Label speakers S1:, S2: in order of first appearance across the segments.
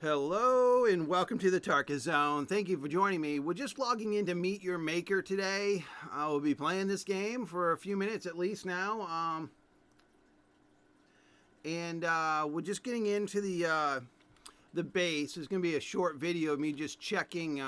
S1: Hello and welcome to the Tarka Zone. Thank you for joining me. We're just logging in to meet your maker today. I will be playing this game for a few minutes at least now. And we're just getting into the base. It's going to be a short video of me just checking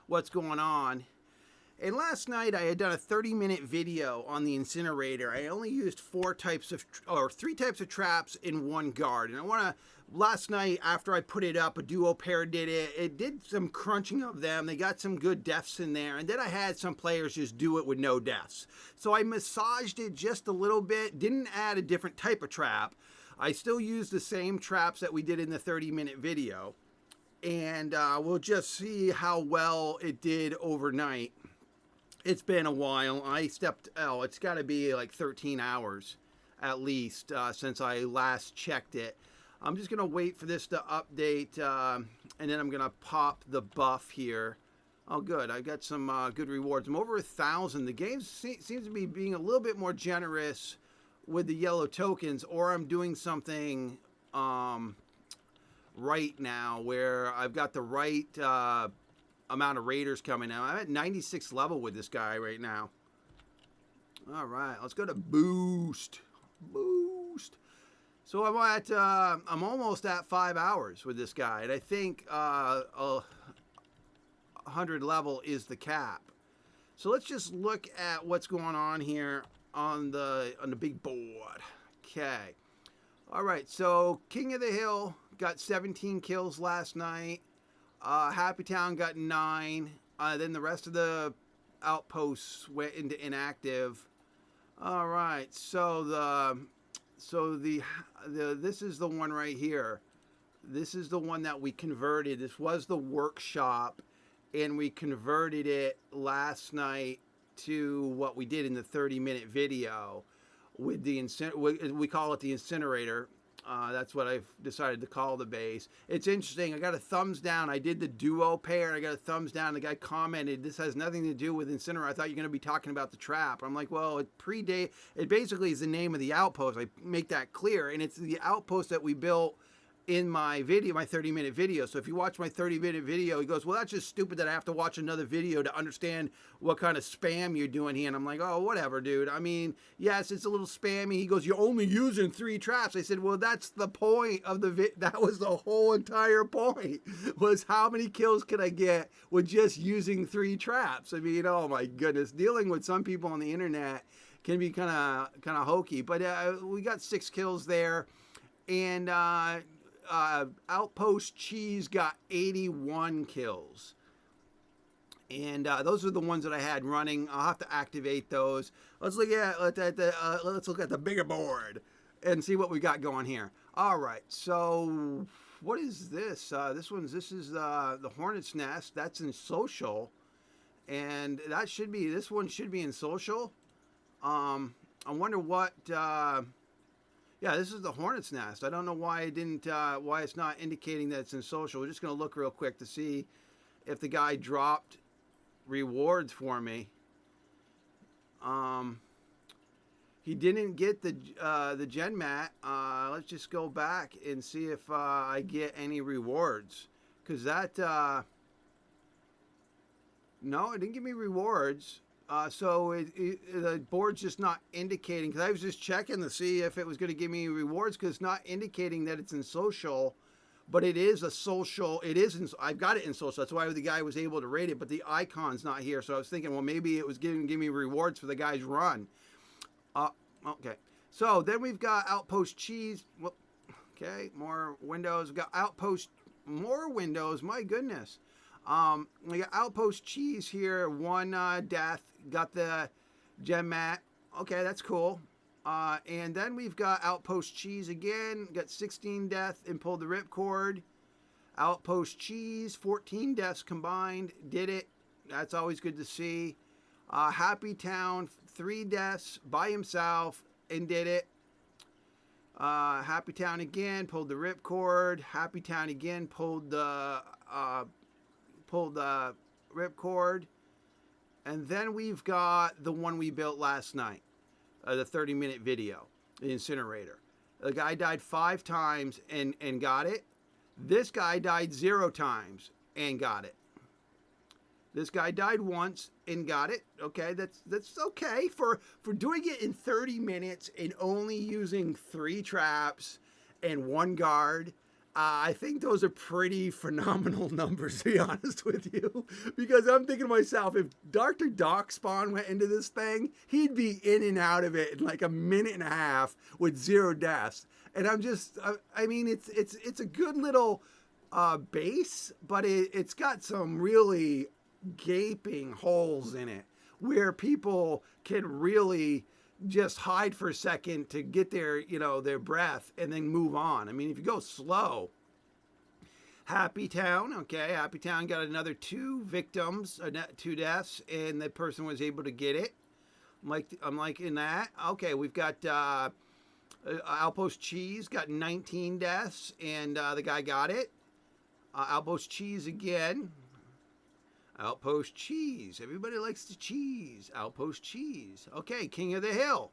S1: what's going on. And last night I had done a 30-minute video on the incinerator. I only used three types of traps in one guard. And last night after I put it up, a duo pair did it. It did some crunching of them. They got some good deaths in there. And then I had some players just do it with no deaths. So I massaged it just a little bit, didn't add a different type of trap. I still used the same traps that we did in the 30-minute video. And we'll just see how well it did overnight. It's been a while. It's got to be like 13 hours at least since I last checked it. I'm just going to wait for this to update and then I'm going to pop the buff here. Oh, good. I got some good rewards. I'm over 1,000. The game seems to be being a little bit more generous with the yellow tokens, or I'm doing something right now where I've got the right amount of raiders coming out. I'm at 96 level with this guy right now. All right, let's go to boost. So I'm almost at 5 hours with this guy, and I think 100 level is the cap. So let's just look at what's going on here on the big board. Okay. All right, so King of the Hill got 17 kills last night. Happy Town got 9. Then the rest of the outposts went into inactive. All right, so this is the one right here. This is the one that we converted. This was the workshop, and we converted it last night to what we did in the 30-minute video with we call it the incinerator. That's what I've decided to call the base. It's interesting. I got a thumbs down. I did the duo pair. I got a thumbs down. The guy commented, "This has nothing to do with incinerator. I thought you were going to be talking about the trap." I'm like, well, it basically is the name of the outpost. I make that clear. And it's the outpost that we built in my video, my 30-minute video. So if you watch my 30-minute video, he goes, well, that's just stupid that I have to watch another video to understand what kind of spam you're doing here. And I'm like, oh, whatever, dude. I mean, yes, it's a little spammy. He goes, you're only using 3 traps. I said, well, that's the point of the that was the whole entire point, was how many kills can I get with just using 3 traps? I mean, oh my goodness. Dealing with some people on the internet can be kind of hokey. But we got 6 kills there. And Outpost Cheese got 81 kills. And those are the ones that I had running. I'll have to activate those. Let's look at the bigger board and see what we got going here. All right, so what is this? This is the Hornet's Nest. That's in social, and this one should be in social. I wonder what. Yeah, this is the Hornet's Nest. I don't know why why it's not indicating that it's in social. We're just going to look real quick to see if the guy dropped rewards for me. He didn't get the Gen Mat. Let's just go back and see if I get any rewards, because no, it didn't give me rewards. So the board's just not indicating, because I was just checking to see if it was going to give me rewards, because it's not indicating that it's in social, but it is a social. I've got it in social. That's why the guy was able to rate it, but the icon's not here. So I was thinking, well, maybe it was give me rewards for the guy's run. Okay. So then we've got Outpost Cheese. Well, okay, more windows. We've got more windows. My goodness. We got Outpost Cheese here, 1 death, got the Gem Mat. Okay, that's cool. And then we've got Outpost Cheese again, got 16 death and pulled the ripcord. Outpost Cheese, 14 deaths combined, did it. That's always good to see. Happy Town, 3 deaths by himself and did it. Happy Town again, pulled the ripcord. Happy Town again, pulled the ripcord. And then we've got the one we built last night, the 30-minute video, the incinerator. The guy died 5 times and got it. This guy died 0 times and got it. This guy died once and got it. Okay, that's okay for doing it in 30 minutes and only using 3 traps and 1 guard. I think those are pretty phenomenal numbers, to be honest with you. Because I'm thinking to myself, if Dr. Darkspawn went into this thing, he'd be in and out of it in like a minute and a half with 0 deaths. And I mean, it's a good little base, but it's got some really gaping holes in it where people can really just hide for a second to get their breath and then move on. I mean, if you go slow, Happy Town, okay, Happy Town got another 2 victims, 2 deaths, and the person was able to get it. I'm like in that. Okay, we've got Outpost Cheese got 19 deaths, and the guy got it. Outpost Cheese again. Outpost Cheese. Everybody likes the cheese. Outpost Cheese. Okay, King of the Hill.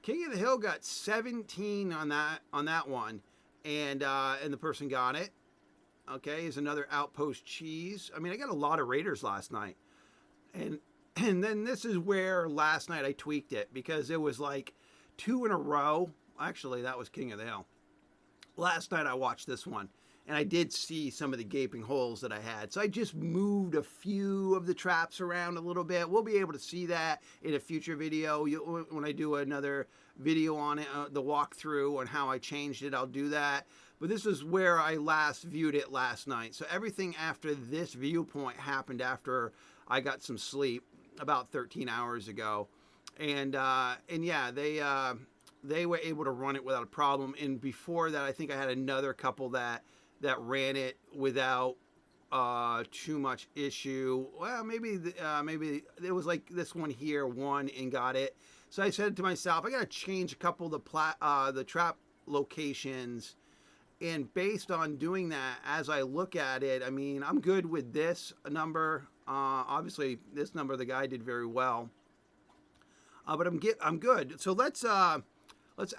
S1: King of the Hill got 17 on that one, and the person got it. Okay, is another Outpost Cheese. I mean, I got a lot of Raiders last night, and then this is where last night I tweaked it because it was like 2 in a row. Actually, that was King of the Hill. Last night I watched this one. And I did see some of the gaping holes that I had. So I just moved a few of the traps around a little bit. We'll be able to see that in a future video. When I do another video on it, the walkthrough on how I changed it, I'll do that. But this is where I last viewed it last night. So everything after this viewpoint happened after I got some sleep about 13 hours ago. And yeah, they were able to run it without a problem. And before that, I think I had another couple that ran it without too much issue. Well, maybe it was like this one here won and got it. So I said to myself, I got to change a couple of the trap locations. And based on doing that, as I look at it, I mean, I'm good with this number. Obviously, this number, the guy did very well. But I'm good. So let's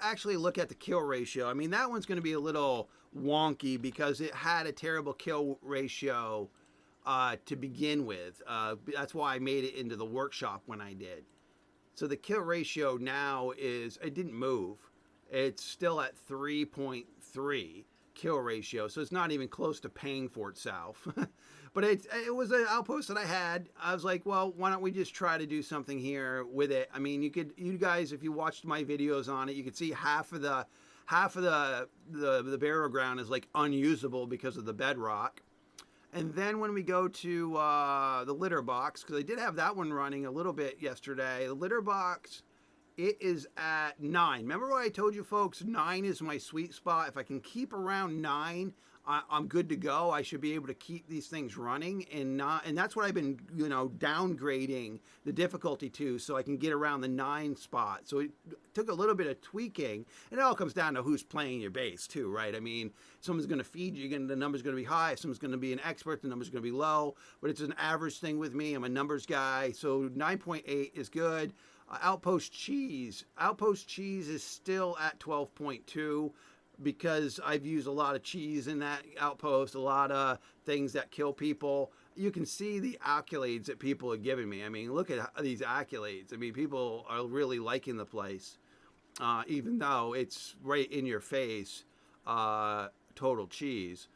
S1: actually look at the kill ratio. I mean, that one's going to be a little wonky because it had a terrible kill ratio to begin with. That's why I made it into the workshop when I did. So the kill ratio now it didn't move. It's still at 3.3 kill ratio. So it's not even close to paying for itself. But it was an outpost that I had. I was like, well, why don't we just try to do something here with it? I mean, you guys, if you watched my videos on it, you could see half of the burial ground is like unusable because of the bedrock. And then when we go to the litter box, because I did have that one running a little bit yesterday, the litter box, it is at 9. Remember what I told you folks? 9 is my sweet spot. If I can keep around 9, I'm good to go. I should be able to keep these things running and that's what I've been, downgrading the difficulty to so I can get around the 9 spot. So it took a little bit of tweaking, and it all comes down to who's playing your base too, right? I mean, someone's going to feed you, the number's going to be high. Someone's going to be an expert, the number's going to be low, but it's an average thing with me. I'm a numbers guy. So 9.8 is good. Outpost Cheese is still at 12.2. because I've used a lot of cheese in that outpost, a lot of things that kill people. You can see the accolades that people are giving me. I mean, look at these accolades. I mean, people are really liking the place, even though it's right in your face, total cheese.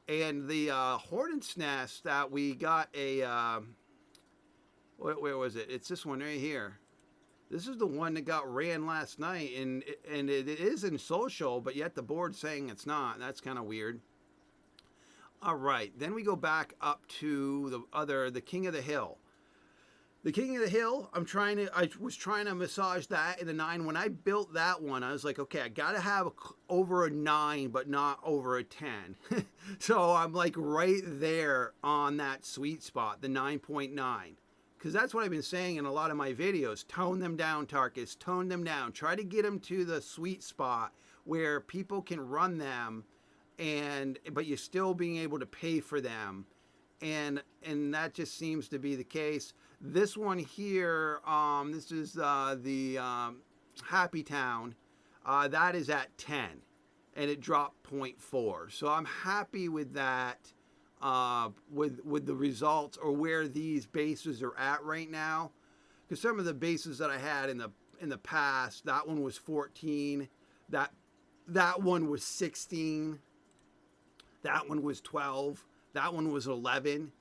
S1: And the Hornet's Nest that we got where was it? It's this one right here. This is the one that got ran last night, and it is in social, but yet the board's saying it's not. That's kind of weird. All right, then we go back up to the King of the Hill. The King of the Hill, I was trying to massage that in a 9. When I built that one, I was like, okay, I got to have over a 9, but not over a 10. So I'm like right there on that sweet spot, the 9.9. Because that's what I've been saying in a lot of my videos. Tone them down, Tarkus. Tone them down. Try to get them to the sweet spot where people can run them, but you're still being able to pay for them. And that just seems to be the case. This one here, this is the Happy Town. That is at 10. and it dropped 0.4. So I'm happy with that, with the results or where these bases are at right now. Because some of the bases that I had in the past, that one was 14, that one was 16, that one was 12, that one was 11,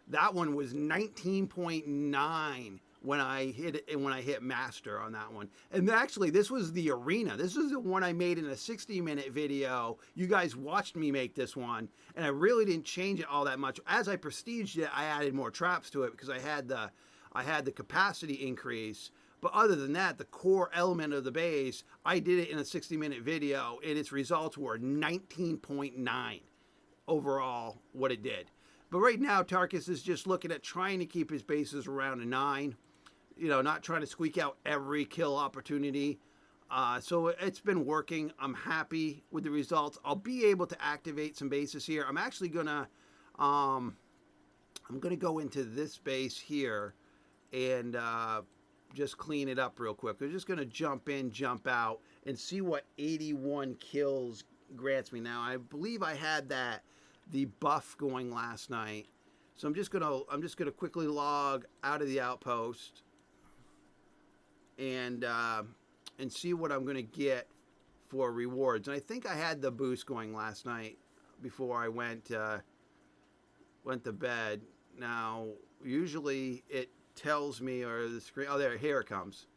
S1: that one was 19.9 when I hit master on that one. And actually, this was the arena. This was the one I made in a 60-minute video. You guys watched me make this one, and I really didn't change it all that much. As I prestiged it, I added more traps to it because I had the capacity increase. But other than that, the core element of the base, I did it in a 60-minute video, and its results were 19.9 overall what it did. But right now, Tarkus is just looking at trying to keep his bases around a 9. You know, not trying to squeak out every kill opportunity. So it's been working. I'm happy with the results. I'll be able to activate some bases here. I'm actually gonna, I'm gonna go into this base here and just clean it up real quick. I'm just gonna jump in, jump out, and see what 81 kills grants me. Now, I believe I had the buff going last night. So I'm just gonna quickly log out of the outpost and see what I'm gonna get for rewards. And I think I had the boost going last night before I went to bed. Now, usually it tells me, or the screen, oh, here it comes.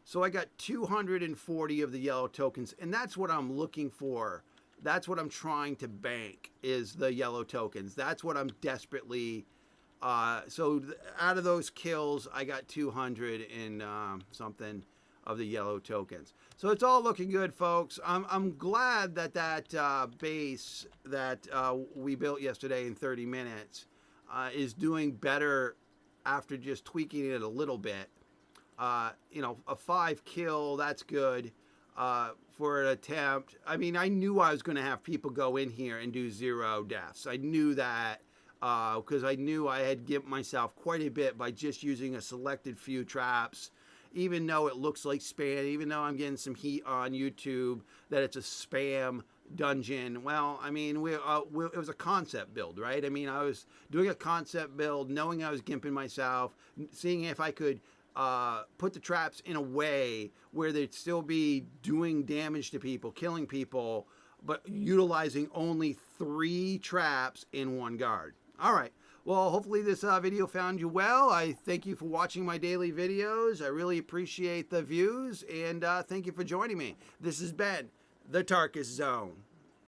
S1: So I got 240 of the yellow tokens, and that's what I'm looking for. That's what I'm trying to bank, is the yellow tokens. That's what I'm desperately, so out of those kills, I got 200 and something of the yellow tokens. So it's all looking good, folks. I'm glad that base that we built yesterday in 30 minutes is doing better after just tweaking it a little bit. You know, a 5 kill, that's good. For an attempt. I mean, I knew I was going to have people go in here and do 0 deaths. I knew that because I knew I had given myself quite a bit by just using a selected few traps. Even though it looks like spam, even though I'm getting some heat on YouTube that it's a spam dungeon. Well, I mean, it was a concept build, right? I mean, I was doing a concept build, knowing I was gimping myself, seeing if I could put the traps in a way where they'd still be doing damage to people, killing people, but utilizing only 3 traps in 1 guard. All right. Well, hopefully this video found you well. I thank you for watching my daily videos. I really appreciate the views, and thank you for joining me. This has been the Tarkus Zone.